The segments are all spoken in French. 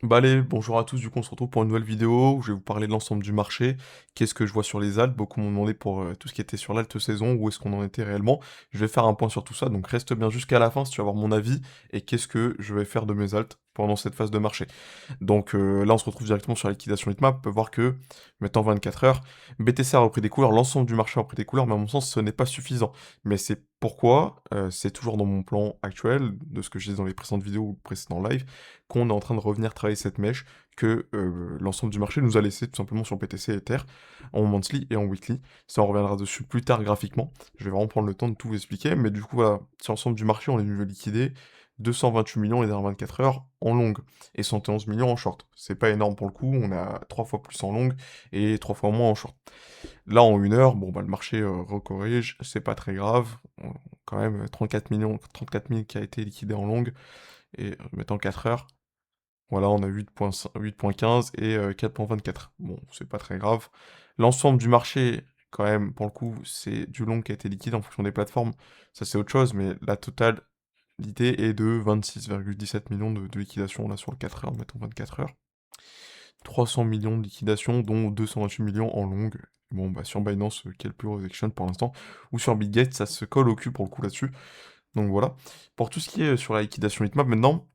Bah allez, bonjour à tous, du coup on se retrouve pour une nouvelle vidéo où je vais vous parler de l'ensemble du marché, qu'est-ce que je vois sur les altes, beaucoup m'ont demandé pour tout ce qui était sur l'alt saison, où est-ce qu'on en était réellement, je vais faire un point sur tout ça, donc reste bien jusqu'à la fin si tu veux avoir mon avis, et qu'est-ce que je vais faire de mes altes pendant cette phase de marché. Donc là on se retrouve directement sur la liquidation heatmap, on peut voir que, maintenant 24 heures, BTC a repris des couleurs, l'ensemble du marché a repris des couleurs, mais à mon sens ce n'est pas suffisant. Mais c'est pourquoi, c'est toujours dans mon plan actuel, de ce que je disais dans les précédentes vidéos ou précédents lives, qu'on est en train de revenir travailler cette mèche que l'ensemble du marché nous a laissé tout simplement sur BTC et Ether, en monthly et en weekly. Ça, on reviendra dessus plus tard graphiquement. Je vais vraiment prendre le temps de tout vous expliquer, mais du coup, voilà, sur l'ensemble du marché, on est venu liquider 228 millions les dernières 24 heures en longue et 111 millions en short. C'est pas énorme pour le coup, on a 3 fois plus en longue et 3 fois moins en short. Là, en une heure, bon, bah, le marché recorrige, c'est pas très grave. Quand même, 34 millions, 34 000 qui a été liquidé en longue, et mettons 4 heures. Voilà, on a 8.15 et 4.24. Bon, c'est pas très grave. L'ensemble du marché, quand même, pour le coup, c'est du long qui a été liquide en fonction des plateformes. Ça, c'est autre chose, mais la totale, l'idée est de 26,17 millions de liquidations là sur le 4 heures, mettons 24 heures. 300 millions de liquidations, dont 228 millions en longue. Bon, bah sur Binance, qui est le plus gros exchange pour l'instant, ou sur Bitget, ça se colle au cul pour le coup là-dessus. Donc voilà. Pour tout ce qui est sur la liquidation Hitmap, maintenant,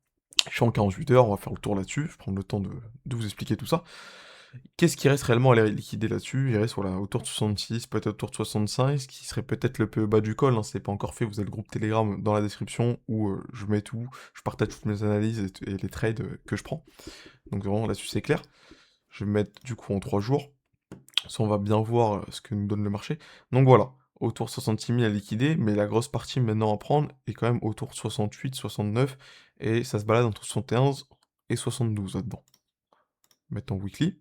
je suis en 48 heures, on va faire le tour là-dessus, je vais prendre le temps de vous expliquer tout ça. Qu'est-ce qui reste réellement à les liquider là-dessus? Il reste voilà, autour de 66, peut-être autour de 65, ce qui serait peut-être le peu bas du col, hein, c'est pas encore fait, vous avez le groupe Telegram dans la description où je mets tout, je partage toutes mes analyses et les trades que je prends. Donc vraiment là-dessus c'est clair. Je vais me mettre du coup en 3 jours, ça on va bien voir ce que nous donne le marché. Donc voilà, autour de 66 000 à liquider, mais la grosse partie maintenant à prendre est quand même autour de 68, 69, et ça se balade entre 71 et 72 là-dedans. Mettre en weekly.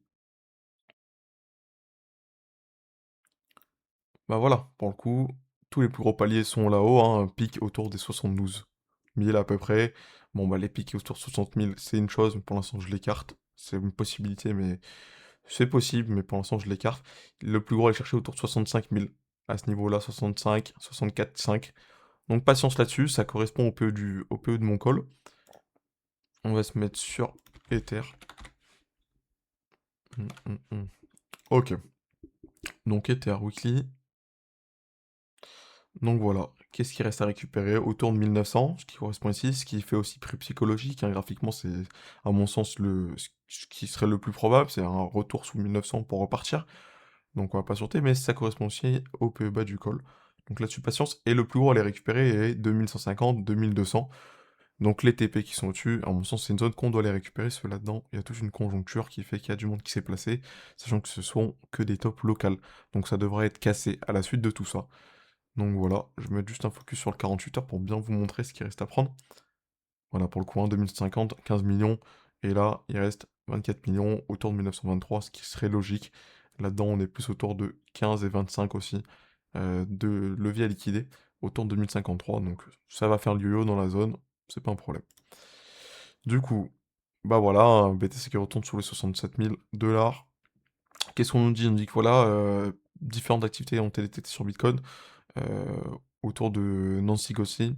Bah voilà, pour le coup, tous les plus gros paliers sont là-haut, hein, un pic autour des 72 000 à peu près. Bon bah les pics autour de 60 000, c'est une chose, mais pour l'instant je l'écarte. C'est une possibilité, mais c'est possible, mais pour l'instant je l'écarte. Le plus gros est chercher autour de 65 000. À ce niveau-là, 65, 64, 5. Donc patience là-dessus, ça correspond au PE de mon call. On va se mettre sur Ether. Ok, donc Ether Weekly. Donc voilà, qu'est-ce qui reste à récupérer? Autour de 1900, ce qui correspond ici, ce qui fait aussi prix psychologique, hein, graphiquement c'est à mon sens ce qui serait le plus probable, c'est un retour sous 1900 pour repartir, donc on va pas sauter, mais ça correspond aussi au PE bas du col. Donc là-dessus patience, et le plus gros à les récupérer est 2150, 2200, donc les TP qui sont au-dessus, à mon sens c'est une zone qu'on doit les récupérer, ceux là-dedans, il y a toute une conjoncture qui fait qu'il y a du monde qui s'est placé, sachant que ce sont que des tops locales, donc ça devrait être cassé à la suite de tout ça. Donc voilà, je vais mettre juste un focus sur le 48 heures pour bien vous montrer ce qui reste à prendre. Voilà, pour le coup, 2050, 15 millions. Et là, il reste 24 millions autour de 1923, ce qui serait logique. Là-dedans, on est plus autour de 15 et 25 aussi de levier à liquider, autour de 2053. Donc ça va faire le yo-yo dans la zone, c'est pas un problème. Du coup, bah voilà, un BTC qui retourne sous les 67 000 $. Qu'est-ce qu'on nous dit? On nous dit que voilà, différentes activités ont été détectées sur Bitcoin euh, autour de Nancy Gosselin.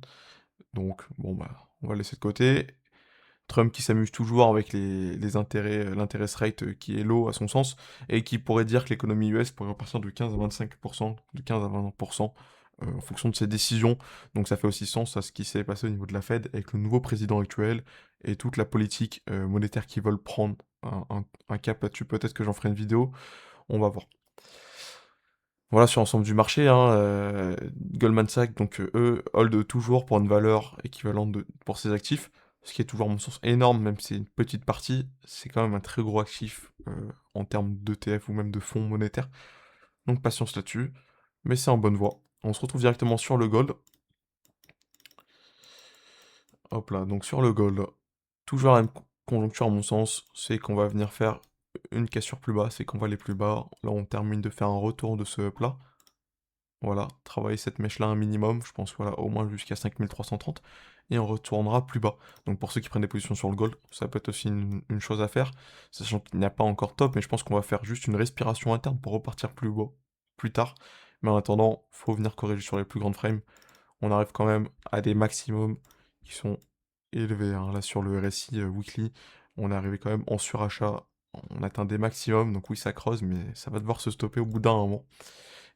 Donc, bon, bah, on va laisser de côté. Trump qui s'amuse toujours avec les intérêts, l'interest rate qui est low à son sens, et qui pourrait dire que l'économie US pourrait repartir de 15 à 25%, de 15 à 20%, en fonction de ses décisions. Donc ça fait aussi sens à ce qui s'est passé au niveau de la Fed avec le nouveau président actuel et toute la politique monétaire qu'ils veulent prendre un cap là-dessus. Peut-être que j'en ferai une vidéo, on va voir. Voilà sur l'ensemble du marché, hein, Goldman Sachs, donc eux, hold toujours pour une valeur équivalente pour ses actifs, ce qui est toujours à mon sens énorme, même si c'est une petite partie, c'est quand même un très gros actif en termes d'ETF ou même de fonds monétaires. Donc patience là-dessus, mais c'est en bonne voie. On se retrouve directement sur le gold. Hop là, donc sur le gold, toujours la même conjoncture à mon sens, c'est qu'on va venir faire une cassure plus bas, c'est qu'on va aller plus bas. Là on termine de faire un retour de ce plat. Voilà, travailler cette mèche-là un minimum, je pense voilà, au moins jusqu'à 5330, et on retournera plus bas. Donc pour ceux qui prennent des positions sur le gold, ça peut être aussi une chose à faire, sachant qu'il n'y a pas encore top, mais je pense qu'on va faire juste une respiration interne pour repartir plus bas, plus tard. Mais en attendant, faut venir corriger sur les plus grandes frames. On arrive quand même à des maximums qui sont élevés, hein. Là sur le RSI weekly, On est arrivé quand même en surachat, on atteint des maximums, donc oui, ça creuse, mais ça va devoir se stopper au bout d'un moment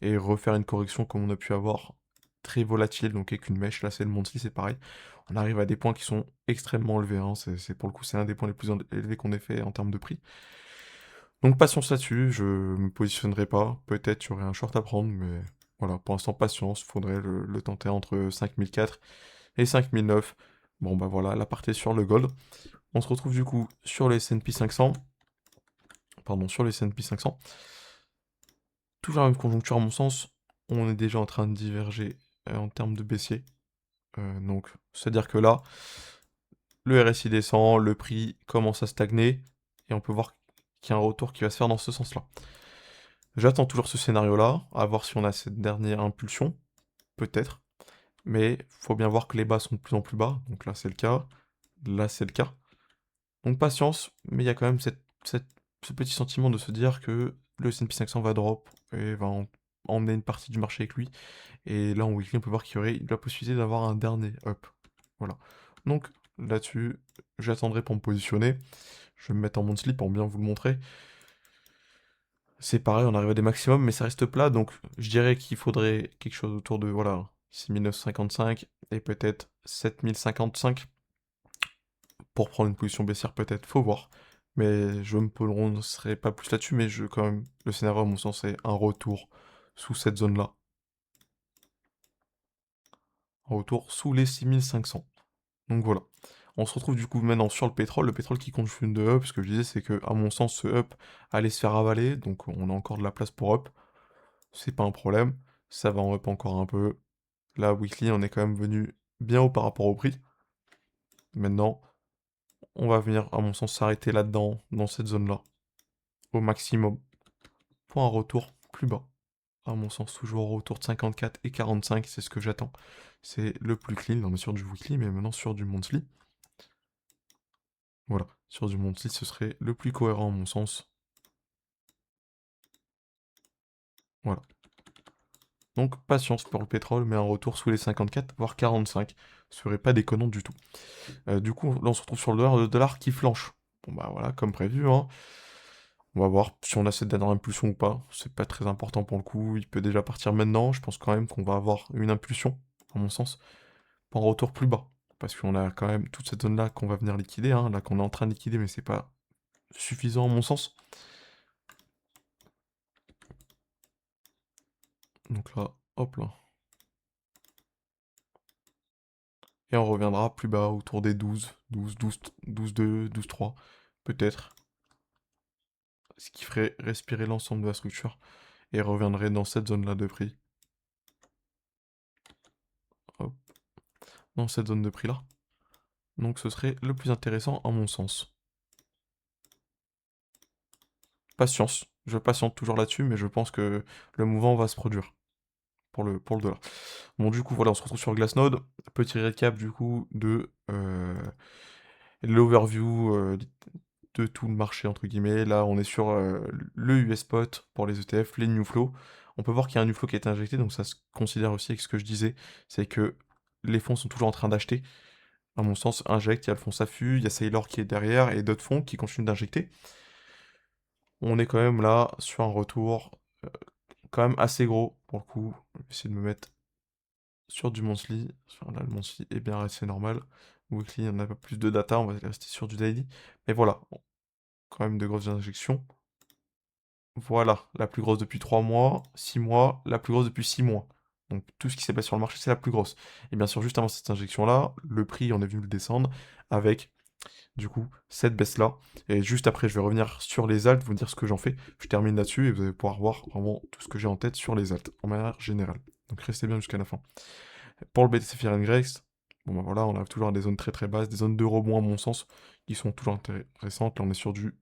et refaire une correction comme on a pu avoir, très volatile, donc avec une mèche. Là, c'est le monthly, c'est pareil. On arrive à des points qui sont extrêmement élevés, hein. Pour le coup, c'est un des points les plus élevés qu'on ait fait en termes de prix. Donc patience là-dessus, je me positionnerai pas. Peut-être qu'il y aurait un short à prendre, mais voilà, pour l'instant, patience. Faudrait le tenter entre 5004 et 5009. Bon, bah voilà, la partie est sur le gold. On se retrouve du coup sur les S&P 500. Pardon, sur les S&P 500. Toujours la même conjoncture à mon sens. On est déjà en train de diverger en termes de baissier. Donc, c'est-à-dire que là, le RSI descend, le prix commence à stagner, et on peut voir qu'il y a un retour qui va se faire dans ce sens-là. J'attends toujours ce scénario-là, à voir si on a cette dernière impulsion, peut-être. Mais faut bien voir que les bas sont de plus en plus bas. Donc là, c'est le cas. Là, c'est le cas. Donc patience, mais il y a quand même ce petit sentiment de se dire que le S&P 500 va drop et va emmener une partie du marché avec lui. Et là, en weekly, on peut voir qu'il y aurait la possibilité d'avoir un dernier up. Voilà. Donc là-dessus, j'attendrai pour me positionner. Je vais me mettre en monthly pour bien vous le montrer. C'est pareil, on arrive à des maximums, mais ça reste plat, donc je dirais qu'il faudrait quelque chose autour de, voilà, 6955 et peut-être 7055 pour prendre une position baissière, peut-être, faut voir. Mais je me prononcerai pas plus là-dessus, mais quand même, le scénario, à mon sens, c'est un retour sous cette zone-là. Un retour sous les 6500. Donc voilà. On se retrouve du coup maintenant sur le pétrole qui continue de up, ce que je disais c'est que à mon sens ce up allait se faire avaler, donc on a encore de la place pour up, c'est pas un problème, ça va en up encore un peu. Là weekly on est quand même venu bien haut par rapport au prix. Maintenant on va venir à mon sens s'arrêter là-dedans, dans cette zone-là, au maximum, pour un retour plus bas. À mon sens toujours autour de 54 et 45, c'est ce que j'attends. C'est le plus clean, on est sur du weekly mais maintenant sur du monthly. Voilà, sur du monthly, ce serait le plus cohérent à mon sens. Voilà. Donc patience pour le pétrole, mais un retour sous les 54, voire 45, serait pas déconnant du tout. Du coup, là on se retrouve sur le dollar qui flanche. Bon bah voilà, comme prévu, hein. On va voir si on a cette dernière impulsion ou pas. C'est pas très important pour le coup, il peut déjà partir maintenant. Je pense quand même qu'on va avoir une impulsion, à mon sens, pour un retour plus bas. Parce qu'on a quand même toute cette zone-là qu'on va venir liquider, hein, là qu'on est en train de liquider, mais c'est pas suffisant à mon sens. Donc là, hop là. Et on reviendra plus bas, autour des 12, 12, 12, 12, 2, 12, 3, peut-être. Ce qui ferait respirer l'ensemble de la structure et reviendrait dans cette zone-là de prix. Hop, dans cette zone de prix-là. Donc ce serait le plus intéressant à mon sens. Patience. Je patiente toujours là-dessus, mais je pense que le mouvement va se produire pour le dollar. Bon, du coup, voilà, on se retrouve sur Glassnode. Petit récap, du coup, de l'overview de tout le marché, entre guillemets. Là, on est sur le US Spot pour les ETF, les new flow. On peut voir qu'il y a un new flow qui a été injecté, donc ça se considère aussi avec ce que je disais, c'est que les fonds sont toujours en train d'acheter. À mon sens, injecte, il y a le fonds SAFU, il y a Sailor qui est derrière, et d'autres fonds qui continuent d'injecter. On est quand même là sur un retour quand même assez gros, pour le coup. Je vais essayer de me mettre sur du monthly. Là, le monthly est bien resté normal. Weekly, on n'a pas plus de data, on va rester sur du daily. Mais voilà, quand même de grosses injections. Voilà, la plus grosse depuis 3 mois, 6 mois, la plus grosse depuis 6 mois. Donc tout ce qui s'est passé sur le marché, c'est la plus grosse. Et bien sûr, juste avant cette injection-là, le prix, on est venu le descendre avec, du coup, cette baisse-là. Et juste après, je vais revenir sur les alts, vous dire ce que j'en fais. Je termine là-dessus et vous allez pouvoir voir vraiment tout ce que j'ai en tête sur les alts, en manière générale. Donc restez bien jusqu'à la fin. Pour le BTC Fear and Grace, bon ben voilà, on arrive toujours à des zones très très basses, des zones de rebond à mon sens, qui sont toujours intéressantes. Là, on est sur du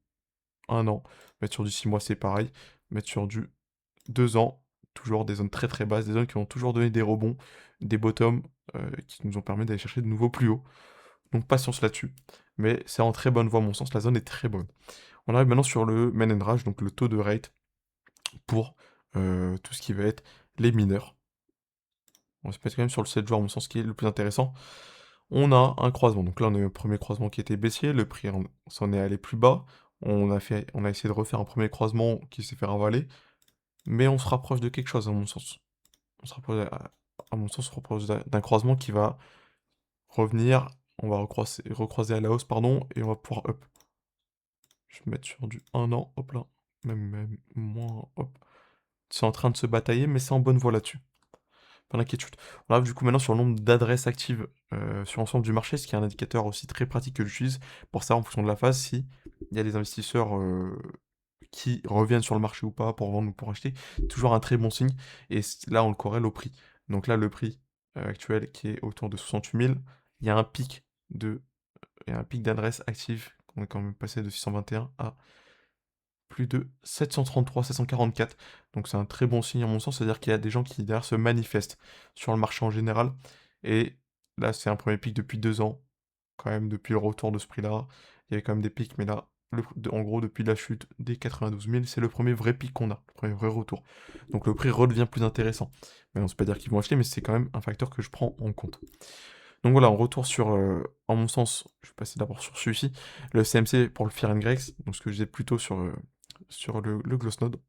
1 an. Mettre sur du 6 mois, c'est pareil. Mettre sur du 2 ans, toujours des zones très très basses, des zones qui ont toujours donné des rebonds, des bottoms qui nous ont permis d'aller chercher de nouveaux plus hauts. Donc patience là-dessus. Mais c'est en très bonne voie, à mon sens, la zone est très bonne. On arrive maintenant sur le main and rage, donc le taux de rate pour tout ce qui va être les mineurs. On se met quand même sur le 7 jours, à mon sens, qui est le plus intéressant. On a un croisement, donc là on a eu un premier croisement qui était baissier, le prix s'en est allé plus bas. On a essayé de refaire un premier croisement qui s'est fait ravaler, mais on se rapproche de quelque chose à mon sens. On se rapproche, à mon sens, on se rapproche d'un croisement qui va revenir, on va recroiser à la hausse, pardon, et on va pouvoir up. Je vais mettre sur du 1 an, hop là, même moins, hop. C'est en train de se batailler, mais c'est en bonne voie là-dessus. Pas d'inquiétude. On arrive du coup maintenant sur le nombre d'adresses actives sur l'ensemble du marché, ce qui est un indicateur aussi très pratique que j'utilise pour savoir en fonction de la phase si il y a des investisseurs qui reviennent sur le marché ou pas pour vendre ou pour acheter. Toujours un très bon signe. Et là, on le corrèle au prix. Donc là, le prix actuel qui est autour de 68 000, il y a un pic de, il y a un pic d'adresses actives. On est quand même passé de 621 à plus de 733, 744. Donc c'est un très bon signe à mon sens, c'est-à-dire qu'il y a des gens qui derrière se manifestent sur le marché en général. Et là, c'est un premier pic depuis 2 ans, quand même depuis le retour de ce prix-là. Il y avait quand même des pics, mais là, en gros, depuis la chute des 92 000, c'est le premier vrai pic qu'on a, le premier vrai retour. Donc le prix redevient plus intéressant. Mais on ne peut pas dire qu'ils vont acheter, mais c'est quand même un facteur que je prends en compte. Donc voilà, on retourne sur, en mon sens, je vais passer d'abord sur celui-ci, le CMC pour le Fear and Grex, donc ce que je disais plutôt sur le Glossnode.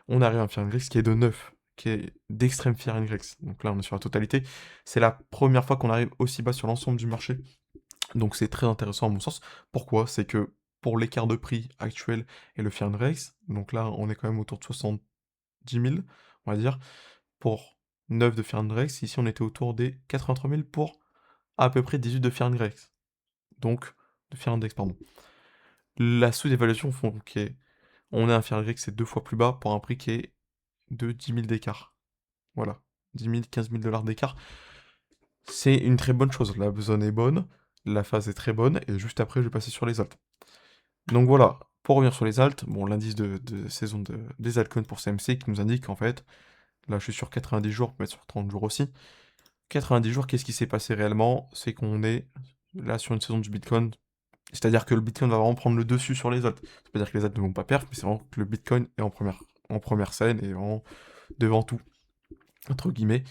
On arrive à un Fear and Grex qui est de 9, qui est d'extrême Fear and Grex. Donc là, on est sur la totalité. C'est la première fois qu'on arrive aussi bas sur l'ensemble du marché. Donc c'est très intéressant à mon sens. Pourquoi? C'est que pour l'écart de prix actuel et le Fear and Grex, donc là, on est quand même autour de 70 000, on va dire, pour 9 de Fear and Grex. Ici, on était autour des 83 000 pour à peu près 18 de Fear and Grex. Donc, de Fear Index, pardon. La sous-évaluation font on est un Fear Index, c'est 2 fois plus bas pour un prix qui est de 10 000 d'écart. Voilà. 10 000, 15 000 dollars d'écart. C'est une très bonne chose. La zone est bonne, la phase est très bonne, et juste après, je vais passer sur les alts. Donc voilà, pour revenir sur les alts, bon, l'indice de saison des altcoins pour CMC qui nous indique qu'en fait, là je suis sur 90 jours, on peut mettre sur 30 jours aussi. 90 jours, qu'est-ce qui s'est passé réellement? C'est qu'on est là sur une saison du Bitcoin. C'est-à-dire que le Bitcoin va vraiment prendre le dessus sur les autres. Ça veut dire que les autres ne vont pas perdre, mais c'est vraiment que le Bitcoin est en première scène et vraiment devant tout, entre guillemets.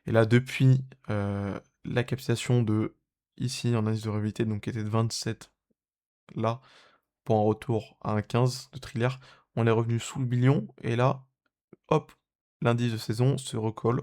Et là, depuis la captation de ici en indice de rentabilité, donc qui était de 27 là, pour un retour à un 15 de trilliard, on est revenu sous le billion, et là, hop, l'indice de saison se recolle.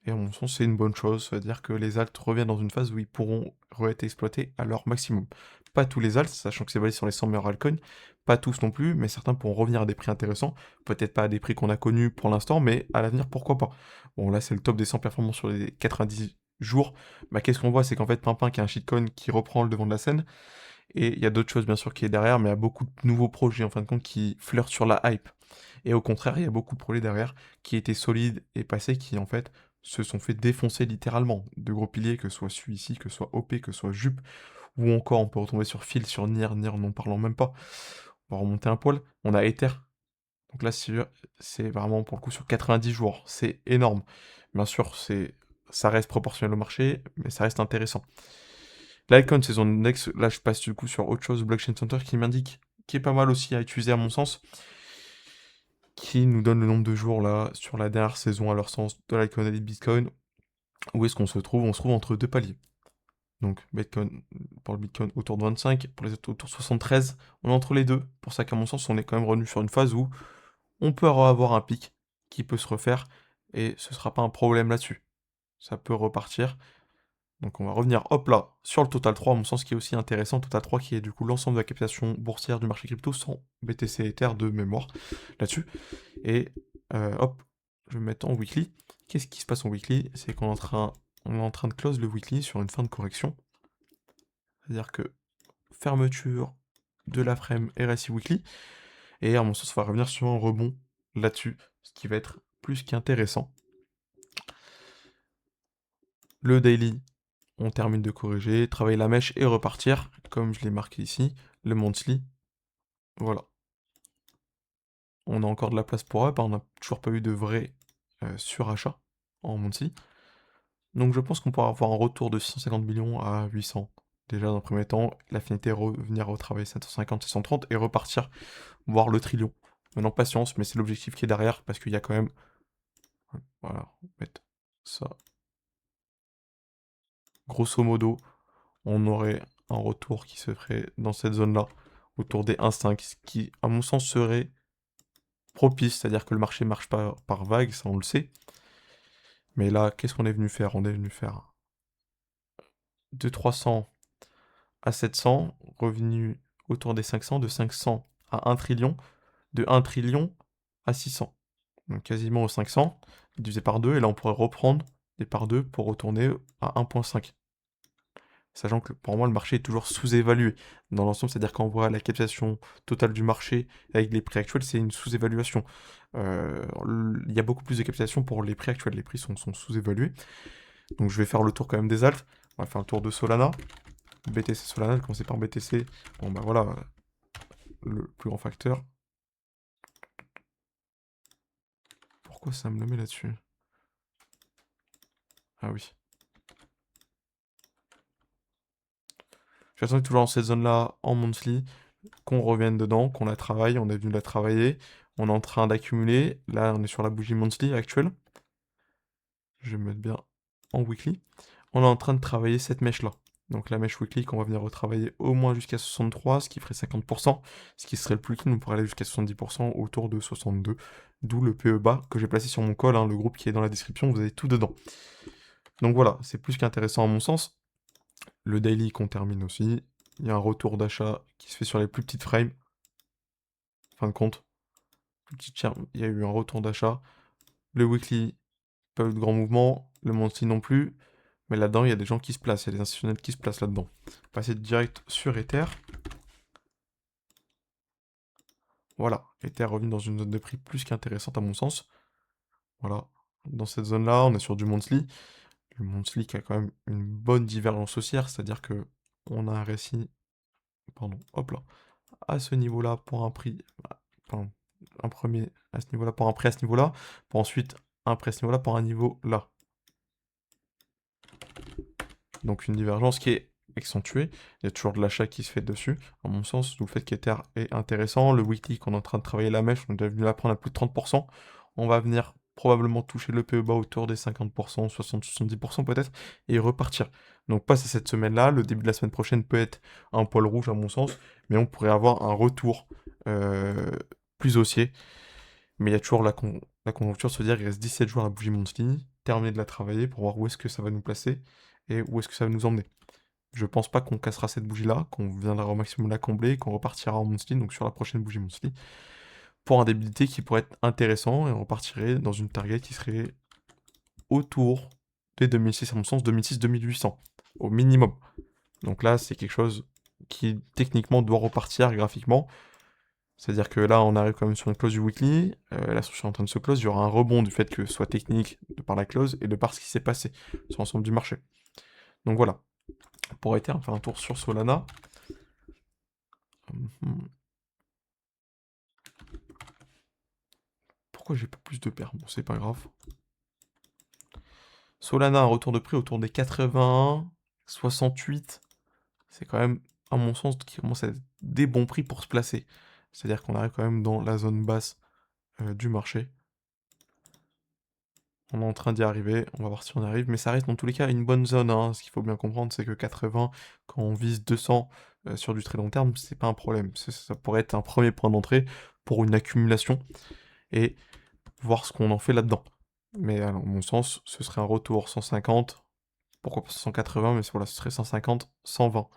Et à mon sens, c'est une bonne chose, c'est-à-dire que les alts reviennent dans une phase où ils pourront être exploités à leur maximum. Pas tous les alts, sachant que c'est basé sur les 100 meilleurs altcoins, pas tous non plus, mais certains pourront revenir à des prix intéressants, peut-être pas à des prix qu'on a connus pour l'instant, mais à l'avenir, pourquoi pas. Bon, là, c'est le top des 100 performances sur les 90 jours. Bah, qu'est-ce qu'on voit? C'est qu'en fait, Pimpin, qui est un shitcoin qui reprend le devant de la scène, et il y a d'autres choses, bien sûr, qui est derrière, mais il y a beaucoup de nouveaux projets, en fin de compte, qui flirtent sur la hype. Et au contraire, il y a beaucoup de projets derrière qui étaient solides et passés, qui en fait se sont fait défoncer littéralement. De gros piliers, que ce soit celui-ci, que ce soit OP, que ce soit Jup, ou encore on peut retomber sur Phil, sur Nier, n'en parlant même pas. On va remonter un poil. On a Ether. Donc là, c'est vraiment pour le coup sur 90 jours. C'est énorme. Bien sûr, ça reste proportionnel au marché, mais ça reste intéressant. L'Icon saison Index, là je passe du coup sur autre chose, Blockchain Center, qui m'indique, qui est pas mal aussi à utiliser à mon sens, qui nous donne le nombre de jours là sur la dernière saison à leur sens de l'Icon Elite Bitcoin. Où est-ce qu'on se trouve? On se trouve entre deux paliers. Donc Bitcoin, pour le Bitcoin autour de 25, pour les autres autour de 73. On est entre les deux. Pour ça qu'à mon sens, on est quand même revenu sur une phase où on peut avoir un pic qui peut se refaire et ce sera pas un problème là-dessus. Ça peut repartir. Donc on va revenir, hop là, sur le Total 3, à mon sens, qui est aussi intéressant. Total 3 qui est du coup l'ensemble de la captation boursière du marché crypto sans BTC Ether de mémoire là-dessus. Et hop, je vais me mettre en weekly. Qu'est-ce qui se passe en weekly? C'est qu'on est en train de close le weekly sur une fin de correction. C'est-à-dire que fermeture de la frame RSI weekly. Et à mon sens, on va revenir sur un rebond là-dessus, ce qui va être plus qu'intéressant. Le daily, on termine de corriger, travailler la mèche et repartir, comme je l'ai marqué ici. Le monthly, voilà. On a encore de la place pour up, on n'a toujours pas eu de vrai surachat en monthly. Donc je pense qu'on pourra avoir un retour de 650 millions à 800. Déjà dans le premier temps, la finalité revenir retravailler 750, 630 et repartir voir le trillion. Maintenant patience, mais c'est l'objectif qui est derrière parce qu'il y a quand même... Voilà, on va mettre ça. Grosso modo, on aurait un retour qui se ferait dans cette zone-là, autour des 1,5, ce qui, à mon sens, serait propice, c'est-à-dire que le marché marche pas par vague, ça on le sait. Mais là, qu'est-ce qu'on est venu faire? On est venu faire de 300 à 700, revenu autour des 500, de 500 à 1 trillion, de 1 trillion à 600. Donc quasiment aux 500, divisé par 2, et là on pourrait reprendre des par 2 pour retourner à 1,5. Sachant que pour moi le marché est toujours sous-évalué dans l'ensemble, c'est-à-dire qu'en voit la captation totale du marché avec les prix actuels, c'est une sous-évaluation. Il y a beaucoup plus de captation pour les prix actuels, les prix sont sous-évalués. Donc je vais faire le tour quand même des alts. On va faire un tour de Solana. BTC Solana, commencer par BTC. Bon bah voilà, le plus grand facteur. Pourquoi ça me le met là-dessus? Ah oui. J'attends toujours dans cette zone-là en monthly, qu'on revienne dedans, qu'on la travaille, on est venu la travailler, on est en train d'accumuler. Là, on est sur la bougie monthly actuelle. Je vais me mettre bien en weekly. On est en train de travailler cette mèche-là. Donc la mèche weekly qu'on va venir retravailler au moins jusqu'à 63, ce qui ferait 50%, ce qui serait le plus clean, on pourrait aller jusqu'à 70% autour de 62, d'où le PE bas que j'ai placé sur mon call, hein, le groupe qui est dans la description, vous avez tout dedans. Donc voilà, c'est plus qu'intéressant à mon sens. Le daily qu'on termine aussi, il y a un retour d'achat qui se fait sur les plus petites frames, fin de compte, plus petite charme, il y a eu un retour d'achat. Le weekly, pas eu de grand mouvement, le monthly non plus, mais là-dedans, il y a des gens qui se placent, il y a des institutionnels qui se placent là-dedans. Passer direct sur Ether. Voilà, Ether revenu dans une zone de prix plus qu'intéressante à mon sens. Voilà, dans cette zone-là, on est sur du monthly. Le monthly qui a quand même une bonne divergence haussière, c'est-à-dire que on a un récit, pardon, hop là, à ce niveau-là pour un prix, enfin, un premier à ce niveau-là pour un prix à ce niveau-là, pour ensuite un prix à ce niveau-là pour un niveau là. Donc une divergence qui est accentuée, il y a toujours de l'achat qui se fait dessus, à mon sens, d'où le fait qu'Ether est intéressant. Le weekly qu'on est en train de travailler la mèche, on est venu la prendre à plus de 30%. On va venir probablement toucher le PE bas autour des 50%, 60-70% peut-être, et repartir. Donc passe à cette semaine-là, le début de la semaine prochaine peut être un poil rouge à mon sens, mais on pourrait avoir un retour plus haussier. Mais il y a toujours la conjoncture de se dire, il reste 17 jours à la bougie monthly, terminer de la travailler pour voir où est-ce que ça va nous placer et où est-ce que ça va nous emmener. Je pense pas qu'on cassera cette bougie-là, qu'on viendra au maximum la combler, qu'on repartira en monthly, donc sur la prochaine bougie monthly, pour un débilité qui pourrait être intéressant, et on repartirait dans une target qui serait autour des 2006, à mon sens, 2006-2800, au minimum. Donc là, c'est quelque chose qui techniquement doit repartir graphiquement. C'est-à-dire que là, on arrive quand même sur une close du weekly, la structure est en train de se close, il y aura un rebond du fait que ce soit technique de par la close et de par ce qui s'est passé sur l'ensemble du marché. Donc voilà. Pour Ether, on va faire un tour sur Solana. Mhm. Pourquoi j'ai pas plus de paires? Bon, c'est pas grave. Solana, un retour de prix autour des 81, 68. C'est quand même, à mon sens, qui commence à être des bons prix pour se placer. C'est-à-dire qu'on arrive quand même dans la zone basse du marché. On est en train d'y arriver, on va voir si on arrive, mais ça reste dans tous les cas une bonne zone, hein. Ce qu'il faut bien comprendre, c'est que 80, quand on vise 200 sur du très long terme, c'est pas un problème. Ça pourrait être un premier point d'entrée pour une accumulation et voir ce qu'on en fait là-dedans. Mais à mon sens, ce serait un retour 150, pourquoi pas 180, mais voilà, ce serait 150, 120,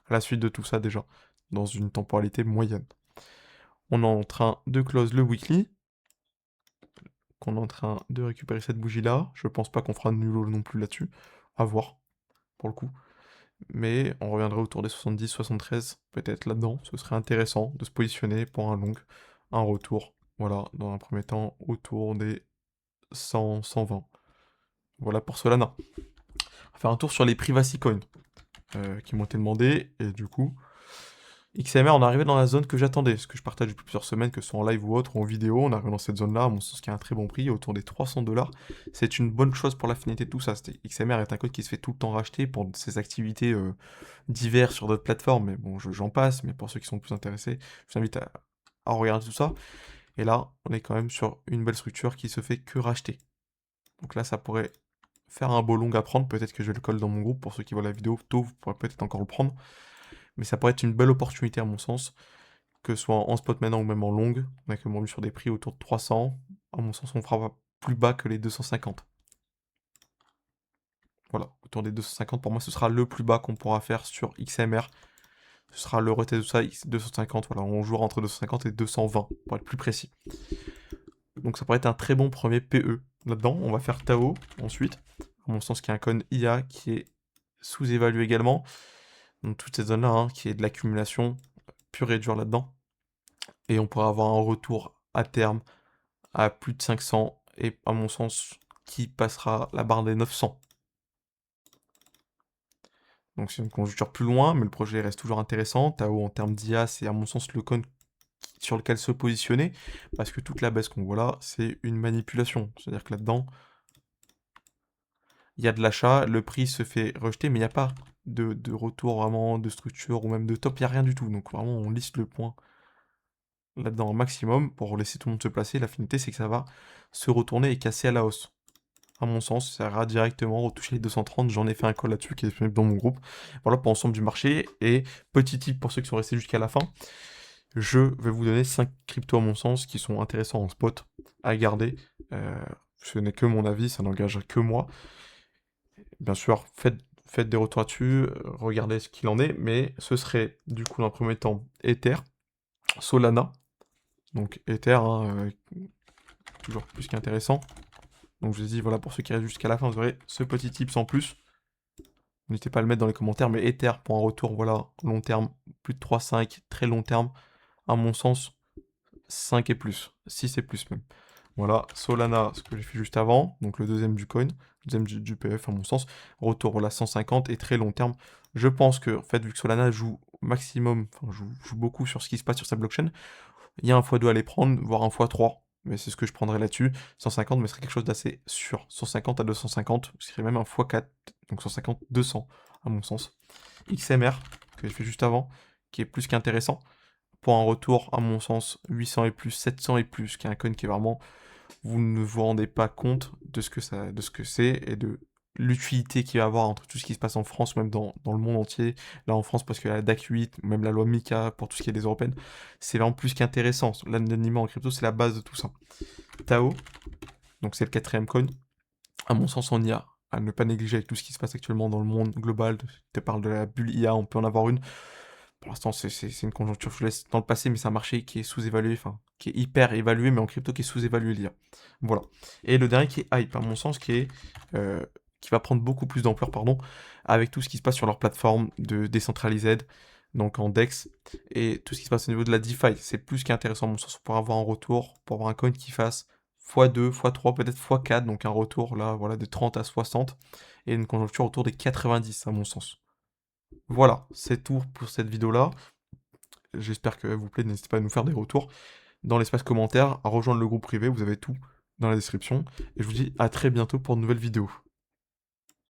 à la suite de tout ça déjà, dans une temporalité moyenne. On est en train de close le weekly, qu'on est en train de récupérer cette bougie-là. Je pense pas qu'on fera de nul non plus là-dessus. À voir, pour le coup. Mais on reviendrait autour des 70, 73, peut-être là-dedans. Ce serait intéressant de se positionner pour un long, un retour. Voilà, dans un premier temps, autour des 100, 120. Voilà pour Solana. On va faire un tour sur les privacy coins qui m'ont été demandés. Et du coup, XMR, on est arrivé dans la zone que j'attendais, ce que je partage depuis plusieurs semaines, que ce soit en live ou autre, ou en vidéo, on arrive dans cette zone-là, à mon sens, qui a un très bon prix, autour des 300 $. C'est une bonne chose pour l'affinité de tout ça. XMR est un code qui se fait tout le temps racheter pour ses activités diverses sur d'autres plateformes, mais bon, j'en passe, mais pour ceux qui sont plus intéressés, je vous invite à regarder tout ça. Et là, on est quand même sur une belle structure qui se fait que racheter. Donc là, ça pourrait faire un beau long à prendre. Peut-être que je le colle dans mon groupe. Pour ceux qui voient la vidéo tôt, vous pourrez peut-être encore le prendre. Mais ça pourrait être une belle opportunité à mon sens, que ce soit en spot maintenant ou même en longue. On a actuellement vu sur des prix autour de 300. À mon sens, on fera plus bas que les 250. Voilà, autour des 250, pour moi, ce sera le plus bas qu'on pourra faire sur XMR. Ce sera le retest de ça, 250. Voilà, on jouera entre 250 et 220, pour être plus précis. Donc ça pourrait être un très bon premier PE. Là-dedans, on va faire Tao ensuite. À mon sens, qui est un con IA qui est sous-évalué également. Donc toute cette zone-là, hein, qui est de l'accumulation pure et dure là-dedans. Et on pourra avoir un retour à terme à plus de 500 et à mon sens qui passera la barre des 900. Donc c'est une conjoncture plus loin, mais le projet reste toujours intéressant. Tao en termes d'IA, c'est à mon sens le coin sur lequel se positionner, parce que toute la baisse qu'on voit là, c'est une manipulation. C'est-à-dire que là-dedans, il y a de l'achat, le prix se fait rejeter, mais il n'y a pas de retour vraiment, de structure ou même de top, il n'y a rien du tout. Donc vraiment, on lisse le point là-dedans un maximum pour laisser tout le monde se placer. La finalité, c'est que ça va se retourner et casser à la hausse. À mon sens, ça ira directement retoucher les 230. J'en ai fait un call là-dessus qui est disponible dans mon groupe. Voilà pour l'ensemble du marché. Et petit tip pour ceux qui sont restés jusqu'à la fin, je vais vous donner 5 cryptos à mon sens qui sont intéressants en spot à garder. Ce n'est que mon avis, ça n'engage que moi. Bien sûr, faites des retours là-dessus, regardez ce qu'il en est, mais ce serait du coup dans un premier temps Ether, Solana, donc Ether, hein, toujours plus qu'intéressant. Donc je vous ai dit, voilà, pour ceux qui restent jusqu'à la fin, vous aurez ce petit tips en plus. N'hésitez pas à le mettre dans les commentaires, mais Ether pour un retour, voilà, long terme, plus de 3,5, très long terme, à mon sens, 5 et plus, 6 et plus même. Voilà, Solana, ce que j'ai fait juste avant, donc le deuxième du coin, le deuxième du PF à mon sens, retour voilà 150 et très long terme. Je pense que, en fait, vu que Solana joue maximum, enfin joue beaucoup sur ce qui se passe sur sa blockchain, il y a un x2 à les prendre, voire un x3, mais c'est ce que je prendrais là-dessus. 150, mais ce serait quelque chose d'assez sûr. 150 à 250, ce serait même un x4, donc 150, 200, à mon sens. XMR, que j'ai fait juste avant, qui est plus qu'intéressant. Pour un retour, à mon sens, 800 et plus, 700 et plus, qui est un coin qui est vraiment... Vous ne vous rendez pas compte de ce que c'est et de l'utilité qu'il va avoir entre tout ce qui se passe en France, même dans le monde entier. Là en France, parce que la DAC 8, même la loi MICA pour tout ce qui est des européennes, c'est vraiment plus qu'intéressant. L'anonymat en crypto, c'est la base de tout ça. Tao, donc c'est le quatrième coin. À mon sens, on y a à ne pas négliger avec tout ce qui se passe actuellement dans le monde global. Je te parle de la bulle IA, on peut en avoir une. Pour l'instant, c'est une conjoncture, je vous laisse dans le passé, mais c'est un marché qui est sous-évalué, enfin, qui est hyper évalué, mais en crypto qui est sous-évalué l'IA. Voilà. Et le dernier qui est Hype, à mon sens, qui va prendre beaucoup plus d'ampleur, pardon, avec tout ce qui se passe sur leur plateforme de décentralisée, donc en DEX, et tout ce qui se passe au niveau de la DeFi. C'est plus qu'intéressant, à mon sens, pour avoir un retour, pour avoir un coin qui fasse x2, x3, peut-être x4, donc un retour là, voilà, de 30 à 60, et une conjoncture autour des 90, à mon sens. Voilà, c'est tout pour cette vidéo-là. J'espère qu'elle vous plaît. N'hésitez pas à nous faire des retours dans l'espace commentaire, à rejoindre le groupe privé. Vous avez tout dans la description. Et je vous dis à très bientôt pour de nouvelles vidéos.